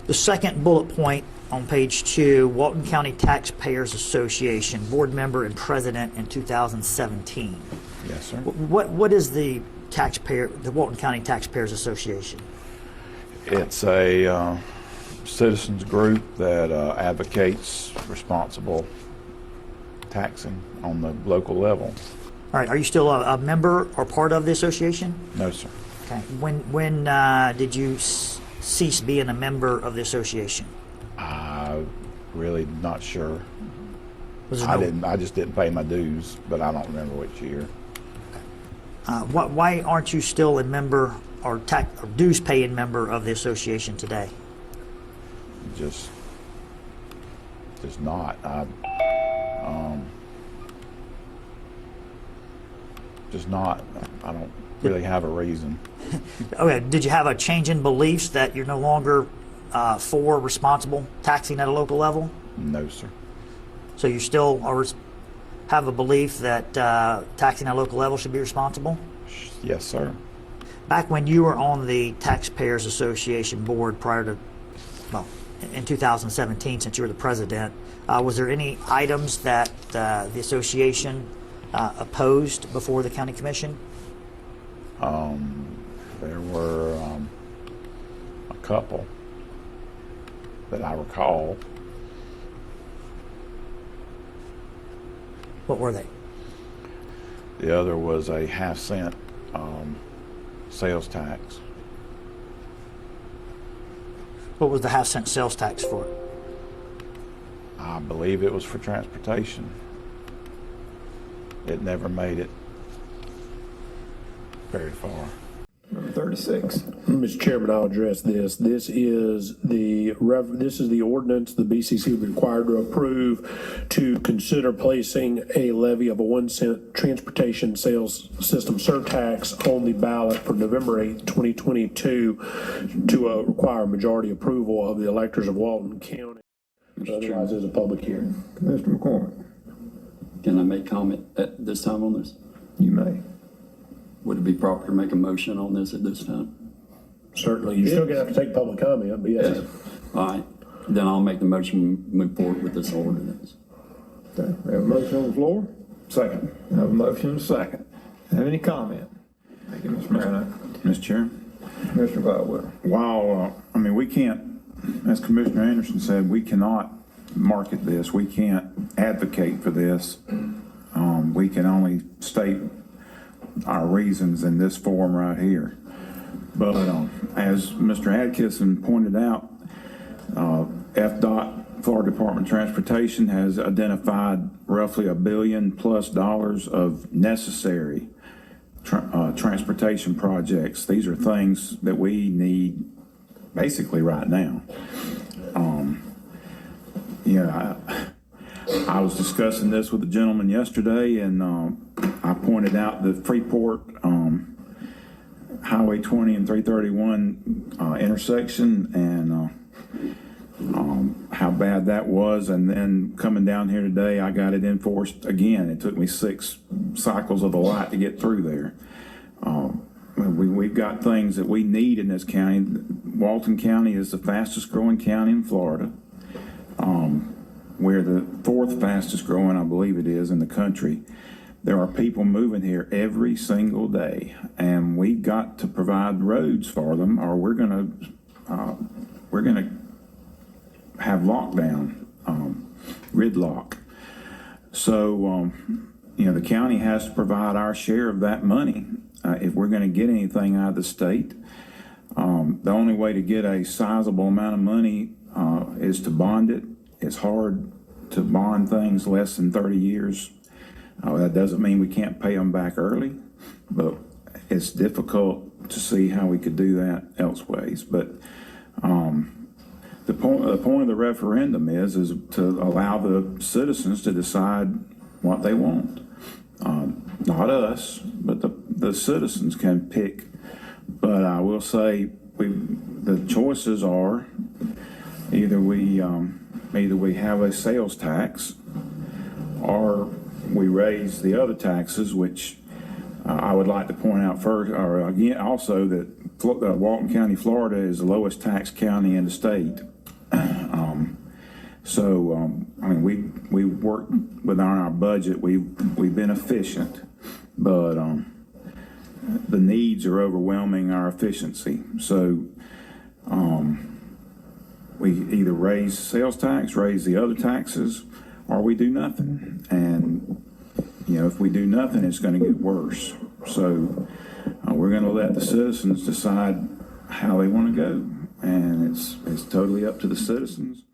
The second bullet point on page 2, Walton County Taxpayers Association, board member and president in 2017. Yes, sir. What is the Walton County Taxpayers Association? It's a citizens group that advocates responsible taxing on the local level. All right, are you still a member or part of the association? No, sir. Okay. When did you cease being a member of the association? Really not sure. Was there I just didn't pay my dues, but I don't remember which year. Why aren't you still a member or dues paying member of the association today? Just not. Just not. I don't really have a reason. Okay. Did you have a change in beliefs that you're no longer for responsible taxing at a local level? No, sir. So you still have a belief that taxing at a local level should be responsible? Yes, sir. Back when you were on the Taxpayers Association board prior to, well, in 2017, since you were the president, was there any items that the association opposed before the county commission? There were a couple that I recall. What were they? The other was a half-cent sales tax. What was the half-cent sales tax for? I believe it was for transportation. It never made it very far. Number 36. Mr. Chairman, I'll address this. This is the ordinance the BCC will be required to approve to consider placing a levy of a 1 cent transportation sales system surtax on the ballot for November 8th, 2022 to require majority approval of the electors of Walton County. Otherwise, there's a public hearing. Mr. McCormick. Can I make comment at this time on this? You may. Would it be proper to make a motion on this at this time? Certainly. You're still going to have to take public comment, but yes. All right, then I'll make the motion, move forward with this ordinance. Okay. We have a motion on the floor. Second. We have a motion and a second. Have any comment? Thank you, Mr. Marino. Mr. Chair, Mr. Glidewell. while, I mean, we can't, as Commissioner Anderson said, we cannot market this. We can't advocate for this. We can only state our reasons in this form right here. But as Mr. Atkinson pointed out, FDOT, Florida Department of Transportation, has identified roughly $1 billion+ of necessary transportation projects. These are things that we need basically right now. I was discussing this with a gentleman yesterday, and I pointed out the Freeport Highway 20 and 331 intersection, and how bad that was. And then coming down here today, I got it enforced again. It took me 6 cycles of the light to get through there. We've got things that we need in this county. Walton County is the fastest growing county in Florida. We're the 4th fastest growing, I believe it is, in the country. There are people moving here every single day, and we've got to provide roads for them, or we're gonna have lockdown, gridlock. So, the county has to provide our share of that money if we're going to get anything out of the state. The only way to get a sizable amount of money is to bond it. It's hard to bond things less than 30 years. That doesn't mean we can't pay them back early, but it's difficult to see how we could do that elsewise. But the point of the referendum is to allow the citizens to decide what they want. Not us, but the citizens can pick. But I will say the choices are either we have a sales tax, or we raise the other taxes, which I would like to point out first, or again, also that Walton County, Florida is the lowest tax county in the state. I mean, we work within our budget. We've been efficient, but the needs are overwhelming our efficiency. So we either raise sales tax, raise the other taxes, or we do nothing. And if we do nothing, it's going to get worse. So we're going to let the citizens decide how they want to go, and it's totally up to the citizens.